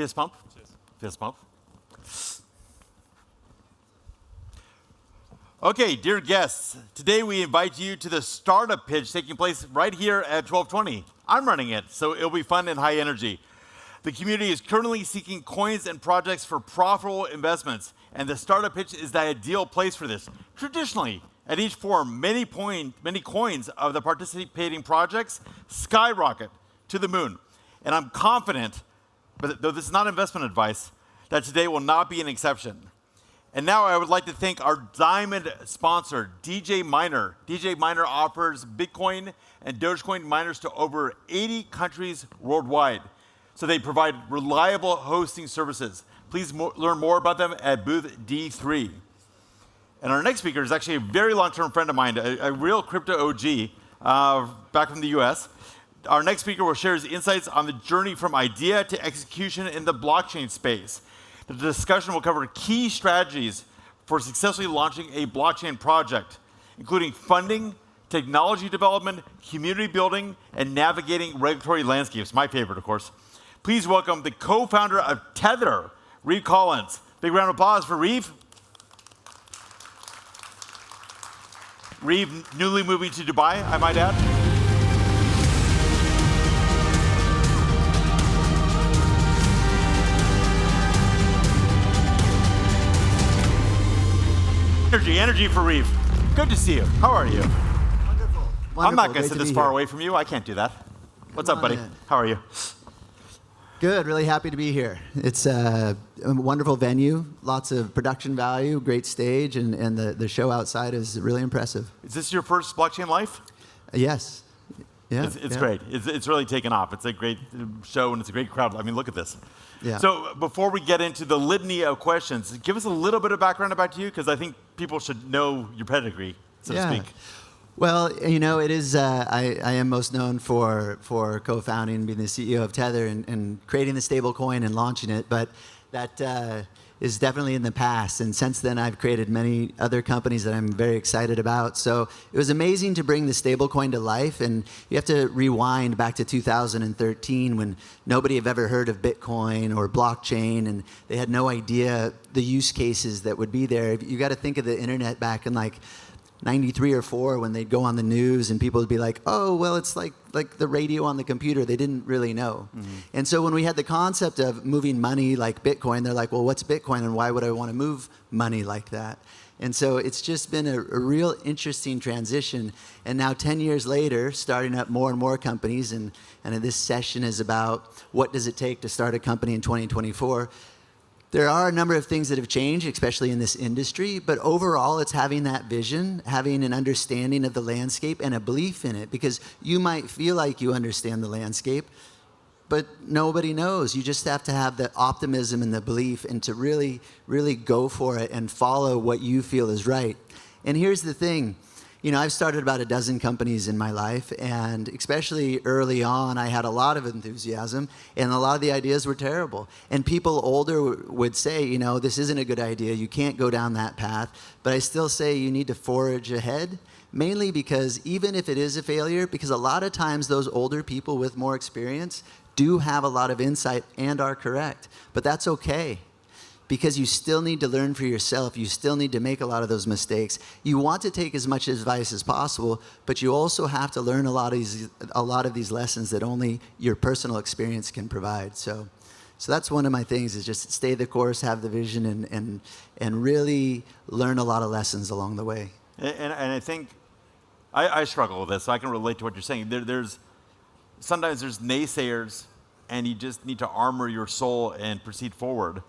Fist pump. Cheers. Fist pump. Okay, dear guests, today we invite you to the startup pitch taking place right here at 1220. I'm running it, so it'll be fun and high energy. The community is currently seeking coins and projects for profitable investments, and the startup pitch is the ideal place for this. Traditionally, at each forum, many coins of the participating projects skyrocket to the moon. And I'm confident, but though this is not investment advice, that today will not be an exception. And now I would like to thank our diamond sponsor, DJ Miner. DJ Miner offers Bitcoin and Dogecoin miners to over 80 countries worldwide. So they provide reliable hosting services. Please learn more about them at booth D3. And our next speaker is actually a very long-term friend of mine, a real crypto OG back from the US. Our next speaker will share his insights on the journey from idea to execution in the blockchain space. The discussion will cover key strategies for successfully launching a blockchain project, including funding, technology development, community building, and navigating regulatory landscapes. My favorite, of course. Please welcome the co-founder of Tether, Reeve Collins. Big round of applause for Reeve. Reeve, newly moving to Dubai, I might add. Energy for Reeve. Good to see you. How are you? Wonderful. I'm not going to sit this far away from you. I can't do that. What's up, buddy? How are you? Good. Really happy to be here. It's a wonderful venue, lots of production value, great stage, and the show outside is really impressive. Is this your first blockchain life? Yes. Yeah. It's great. It's really taken off. It's a great show, and it's a great crowd. I mean, look at this. Yeah. So before we get into the litany of questions, give us a little bit of background about you, because I think people should know your pedigree, so to speak. Well, you know, it is. I am most known for co-founding and being the CEO of Tether and creating the stable coin and launching it. But that is definitely in the past. And since then, I've created many other companies that I'm very excited about. So it was amazing to bring the stable coin to life. And you have to rewind back to 2013 when nobody had ever heard of Bitcoin or blockchain, and they had no idea the use cases that would be there. You got to think of the internet back in like 93 or 4 when they'd go on the news and people would be like, oh, well, it's like the radio on the computer. They didn't really know. Mm-hmm. And so when we had the concept of moving money like Bitcoin, they're like, well, what's Bitcoin and why would I want to move money like that? And so it's just been a real interesting transition. And now 10 years later, starting up more and more companies, and this session is about what does it take to start a company in 2024. There are a number of things that have changed, especially in this industry, but overall it's having that vision, having an understanding of the landscape and a belief in it, because you might feel like you understand the landscape, but nobody knows. You just have to have the optimism and the belief and to really, really go for it and follow what you feel is right. And here's the thing. You know, I've started about a dozen companies in my life, and especially early on, I had a lot of enthusiasm, and a lot of the ideas were terrible. And people older would say, you know, this isn't a good idea, you can't go down that path. But I still say you need to forge ahead, mainly because even if it is a failure, because a lot of times those older people with more experience do have a lot of insight and are correct. But that's okay, because you still need to learn for yourself. You still need to make a lot of those mistakes. You want to take as much advice as possible, but you also have to learn a lot of these lessons that only your personal experience can provide. So that's one of my things, is just stay the course, have the vision, and really learn a lot of lessons along the way. And I think I struggle with this, so I can relate to what you're saying. Sometimes there's naysayers, and you just need to armor your soul and proceed forward.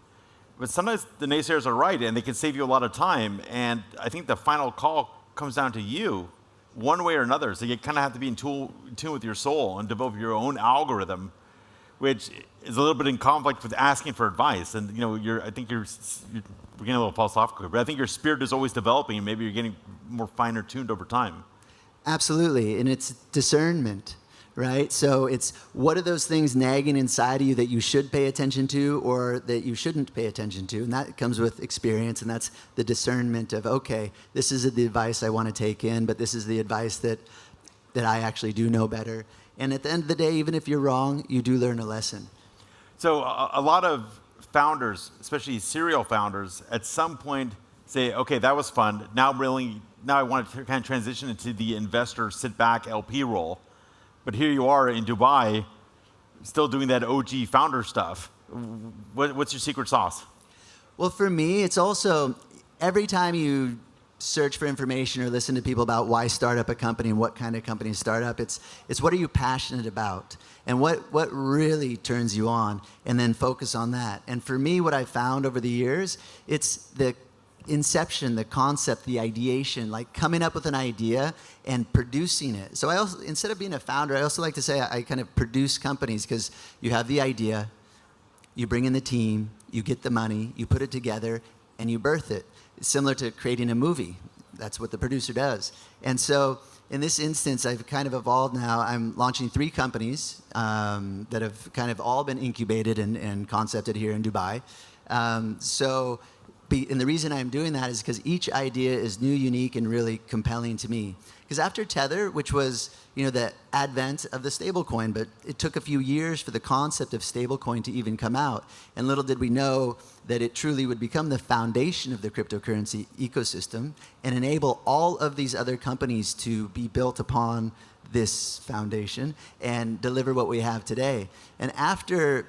But sometimes the naysayers are right, and they can save you a lot of time. And I think the final call comes down to you, one way or another. So you kind of have to be in tune with your soul and develop your own algorithm, which is a little bit in conflict with asking for advice. And you know, I think we're getting a little philosophical, but I think your spirit is always developing, and maybe you're getting more finer tuned over time. Absolutely, and it's discernment. Right? So it's what are those things nagging inside of you that you should pay attention to or that you shouldn't pay attention to? And that comes with experience, and that's the discernment of, okay, this is the advice I want to take in, but this is the advice that I actually do know better. And at the end of the day, even if you're wrong, you do learn a lesson. So a lot of founders, especially serial founders, at some point say, okay, that was fun. Now I want to kind of transition into the investor sit back LP role. But here you are in Dubai, still doing that OG founder stuff. What's your secret sauce? Well, for me, it's also every time you search for information or listen to people about why start up a company and what kind of company start up, it's what are you passionate about and what really turns you on, and then focus on that. And for me, what I found over the years, it's the inception, the concept, the ideation, like coming up with an idea and producing it. So I also, instead of being a founder, I also like to say I kind of produce companies, because you have the idea, you bring in the team, you get the money, you put it together, and you birth it. It's similar to creating a movie. That's what the producer does. And so in this instance, I've kind of evolved now. I'm launching 3 companies that have kind of all been incubated and concepted here in Dubai. And the reason I'm doing that is because each idea is new, unique, and really compelling to me. Because after Tether, which was the advent of the stablecoin, but it took a few years for the concept of stablecoin to even come out. And little did we know that it truly would become the foundation of the cryptocurrency ecosystem and enable all of these other companies to be built upon this foundation and deliver what we have today. And after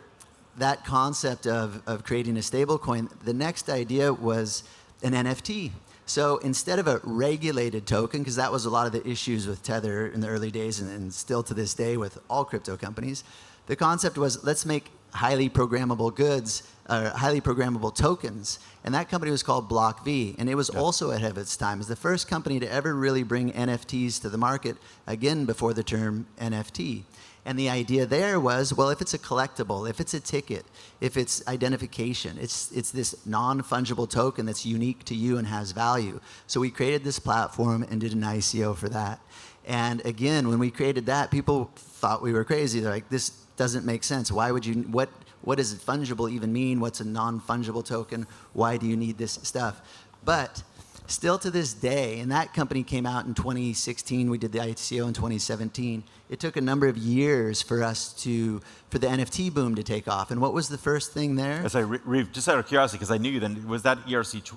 that concept of creating a stablecoin, the next idea was an NFT. So instead of a regulated token, because that was a lot of the issues with Tether in the early days and still to this day with all crypto companies, the concept was, let's make highly programmable goods, highly programmable tokens. And that company was called Block V. And it was also ahead of its time. It was the first company to ever really bring NFTs to the market, again, before the term NFT. And the idea there was, well, if it's a collectible, if it's a ticket, if it's identification, it's this non-fungible token that's unique to you and has value. So we created this platform and did an ICO for that. And again, when we created that, people thought we were crazy. They're like, this doesn't make sense. Why would you, what does fungible even mean? What's a non-fungible token? Why do you need this stuff? But still to this day, and that company came out in 2016, we did the ICO in 2017, it took a number of years for the NFT boom to take off. And what was the first thing there? Sorry, Reeve, just out of curiosity, because I knew you then, was that ERC,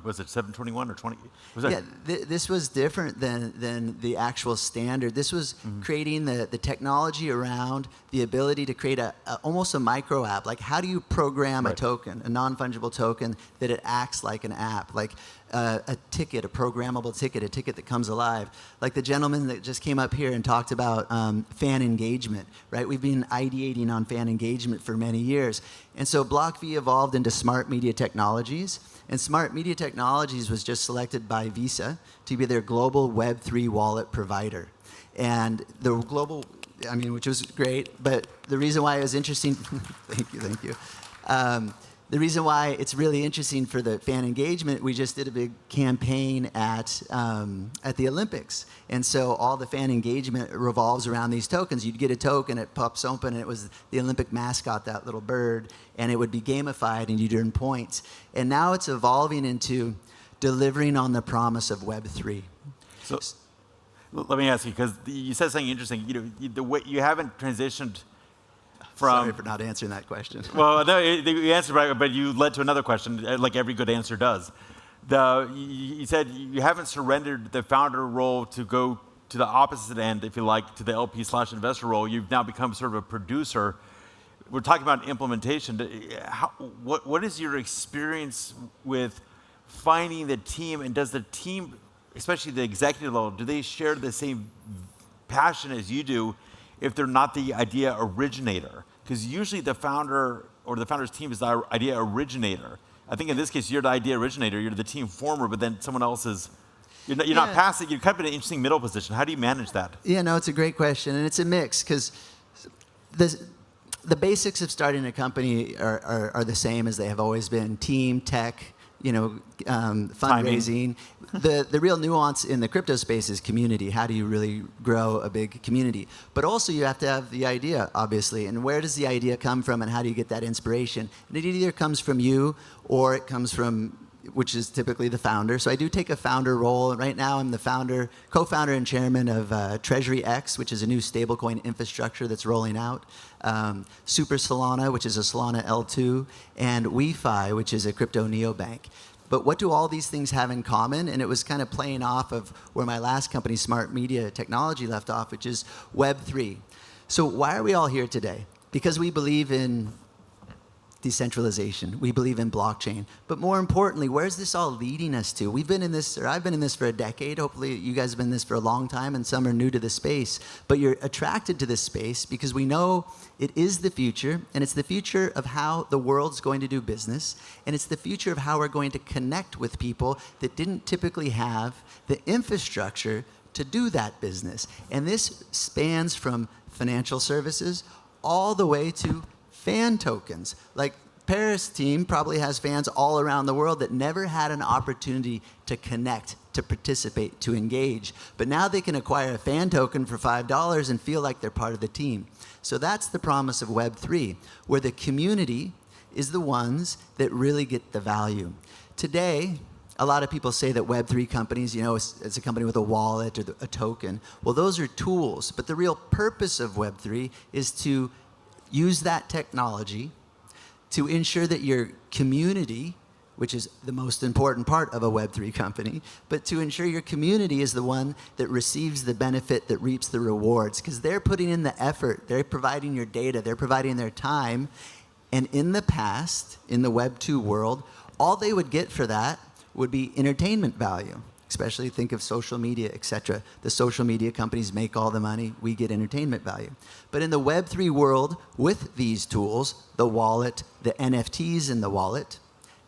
was it 721 or 20? Was that? Yeah, this was different than the actual standard. This was creating the technology around the ability to create almost a micro app. Like, how do you program a token, a non-fungible token, that it acts like an app? Like a ticket, a programmable ticket, a ticket that comes alive. Like the gentleman that just came up here and talked about fan engagement, right? We've been ideating on fan engagement for many years. And so Block V evolved into Smart Media Technologies. And Smart Media Technologies was just selected by Visa to be their global Web3 wallet provider. And the global, which was great, but the reason why it was interesting, thank you. The reason why it's really interesting for the fan engagement, we just did a big campaign at the Olympics. And so all the fan engagement revolves around these tokens. You'd get a token, it pops open, and it was the Olympic mascot, that little bird, and it would be gamified, and you'd earn points. And now it's evolving into delivering on the promise of Web3. So let me ask you, because you said something interesting. The way you haven't transitioned from. Sorry for not answering that question. Well, no, you answered right, but you led to another question, like every good answer does. You said you haven't surrendered the founder role to go to the opposite end, if you like, to the LP/investor role. You've now become sort of a producer. We're talking about implementation. What is your experience with finding the team, and does the team, especially the executive level, do they share the same passion as you do if they're not the idea originator? Because usually the founder or the founder's team is the idea originator. I think in this case, you're the idea originator, you're the team former, but then someone else is, you're not past it, you're kind of in an interesting middle position. How do you manage that? Yeah, no, it's a great question, and it's a mix, because the basics of starting a company are the same as they have always been: team, tech, fundraising. The real nuance in the crypto space is community. How do you really grow a big community? But also you have to have the idea, obviously. And where does the idea come from, and how do you get that inspiration? And it either comes from you, or it comes from which is typically the founder. So I do take a founder role. Right now, I'm the co-founder and chairman of Treasury X, which is a new stablecoin infrastructure that's rolling out. Super Solana, which is a Solana L2, and WeFi, which is a crypto neobank. But what do all these things have in common? And it was kind of playing off of where my last company, Smart Media Technology, left off, which is Web3. So why are we all here today? Because we believe in decentralization. We believe in blockchain. But more importantly, where's this all leading us to? We've been in this, or I've been in this for a decade. Hopefully you guys have been in this for a long time, and some are new to the space. But you're attracted to this space because we know it is the future, and it's the future of how the world's going to do business, and it's the future of how we're going to connect with people that didn't typically have the infrastructure to do that business. And this spans from financial services all the way to fan tokens. Like Paris team probably has fans all around the world that never had an opportunity to connect, to participate, to engage. But now they can acquire a fan token for $5 and feel like they're part of the team. So that's the promise of Web3, where the community is the ones that really get the value. Today, a lot of people say that Web3 companies, it's a company with a wallet or a token. Well, those are tools, but the real purpose of Web3 is to use that technology to ensure that your community, which is the most important part of a Web3 company, but to ensure your community is the one that receives the benefit, that reaps the rewards, because they're putting in the effort, they're providing your data, they're providing their time. And in the past, in the Web2 world, all they would get for that would be entertainment value. Especially think of social media, etc. The social media companies make all the money, we get entertainment value. But in the Web3 world, with these tools, the wallet, the NFTs in the wallet,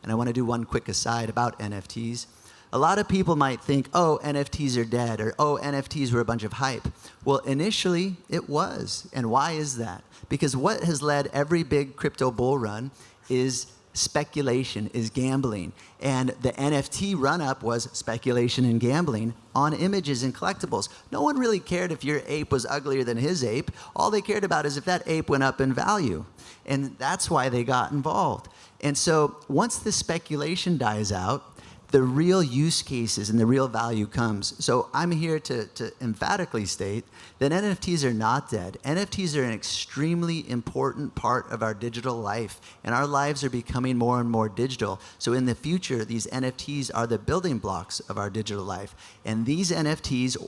and I want to do one quick aside about NFTs. A lot of people might think, oh, NFTs are dead, or oh, NFTs were a bunch of hype. Well, initially, it was. And why is that? Because what has led every big crypto bull run is speculation, is gambling. And the NFT run-up was speculation and gambling on images and collectibles. No one really cared if your ape was uglier than his ape. All they cared about is if that ape went up in value. And that's why they got involved. And so once the speculation dies out, the real use cases and the real value comes. So I'm here to emphatically state that NFTs are not dead. NFTs are an extremely important part of our digital life, and our lives are becoming more and more digital. So in the future, these NFTs are the building blocks of our digital life. And these NFTs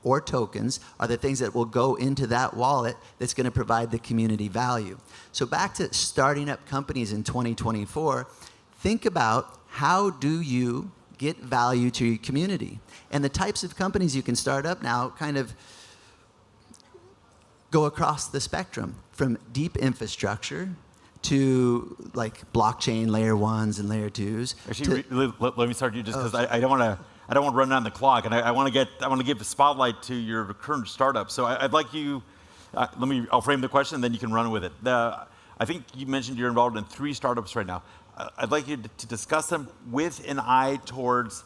or tokens are the things that will go into that wallet that's going to provide the community value. So back to starting up companies in 2024, think about how do you get value to your community? And the types of companies you can start up now kind of go across the spectrum, from deep infrastructure to like blockchain layer ones and layer twos. Actually, let me start you just because I don't want to run down the clock, and I want to give the spotlight to your current startup. So I'd like you. I'll frame the question, and then you can run with it. I think you mentioned you're involved in 3 startups right now. I'd like you to discuss them with an eye towards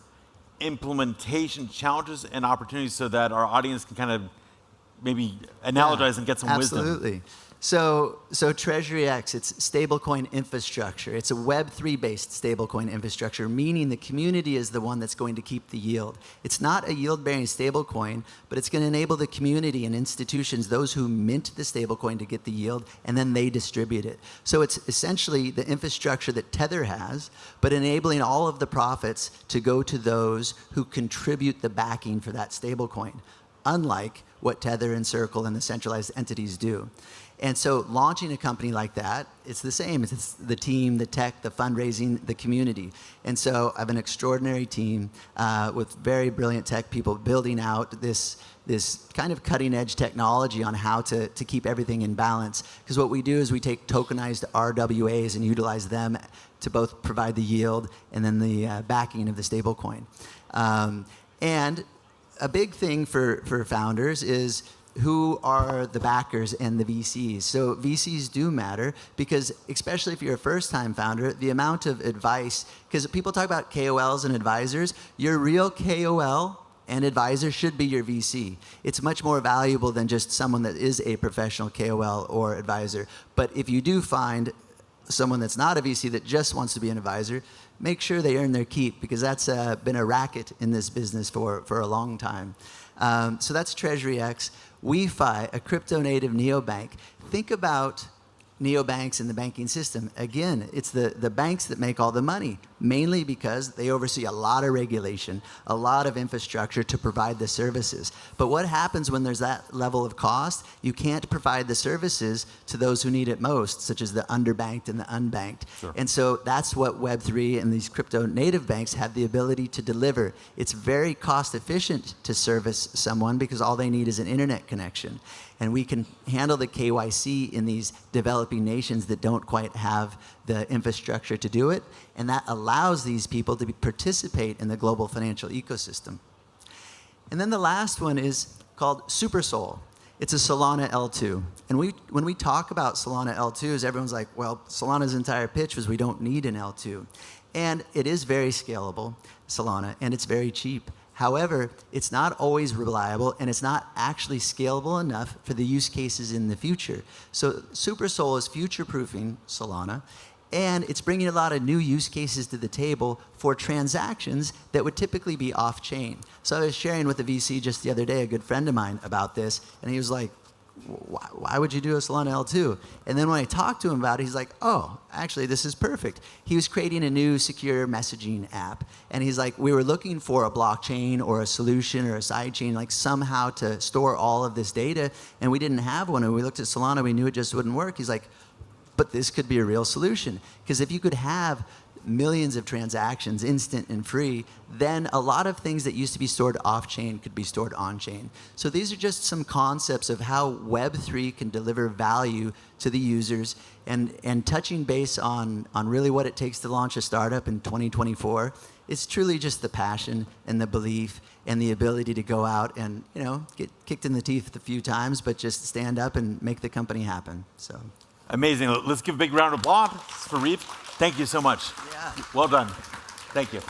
implementation challenges and opportunities so that our audience can kind of maybe analogize and get some wisdom. Absolutely. So Treasury X, it's stablecoin infrastructure. It's a Web3-based stablecoin infrastructure, meaning the community is the one that's going to keep the yield. It's not a yield-bearing stablecoin, but it's going to enable the community and institutions, those who mint the stablecoin, to get the yield, and then they distribute it. So it's essentially the infrastructure that Tether has, but enabling all of the profits to go to those who contribute the backing for that stablecoin, unlike what Tether and Circle and the centralized entities do. And so launching a company like that, it's the same. It's the team, the tech, the fundraising, the community. And so I have an extraordinary team with very brilliant tech people building out this kind of cutting edge technology on how to keep everything in balance. Because what we do is we take tokenized RWAs and utilize them to both provide the yield and then the backing of the stablecoin. And a big thing for founders is who are the backers and the VCs. So VCs do matter because, especially if you're a first-time founder, the amount of advice, because people talk about KOLs and advisors, your real KOL and advisor should be your VC. It's much more valuable than just someone that is a professional KOL or advisor. But if you do find someone that's not a VC that just wants to be an advisor, make sure they earn their keep, because that's been a racket in this business for a long time. So that's TreasuryX. WeFi, a crypto-native neobank. Think about neobanks in the banking system. Again, it's the banks that make all the money, mainly because they oversee a lot of regulation, a lot of infrastructure to provide the services. But what happens when there's that level of cost? You can't provide the services to those who need it most, such as the underbanked and the unbanked. Sure. And so that's what Web3 and these crypto native banks have the ability to deliver. It's very cost efficient to service someone because all they need is an internet connection. And we can handle the KYC in these developing nations that don't quite have the infrastructure to do it. And that allows these people to participate in the global financial ecosystem. And then the last one is called SuperSol. It's a Solana L2. And when we talk about Solana L2s, everyone's like, well, Solana's entire pitch was we don't need an L2. And it is very scalable, Solana, and it's very cheap. However, it's not always reliable, and it's not actually scalable enough for the use cases in the future. So SuperSol is future-proofing Solana, and it's bringing a lot of new use cases to the table for transactions that would typically be off-chain. So I was sharing with a VC just the other day, a good friend of mine, about this, and he was like, why would you do a Solana L2? And then when I talked to him about it, he's like, oh, actually, this is perfect. He was creating a new secure messaging app. And he's like, we were looking for a blockchain or a solution or a sidechain, like somehow to store all of this data. And we didn't have one. And we looked at Solana, we knew it just wouldn't work. He's like, but this could be a real solution. Because if you could have millions of transactions, instant and free, then a lot of things that used to be stored off-chain could be stored on-chain. So these are just some concepts of how Web3 can deliver value to the users, and touching base on really what it takes to launch a startup in 2024. It's truly just the passion and the belief and the ability to go out and, you know, get kicked in the teeth a few times, but just stand up and make the company happen. So. Amazing. Let's give a big round of applause for Reeve. Thank you so much. Yeah. Well done. Thank you.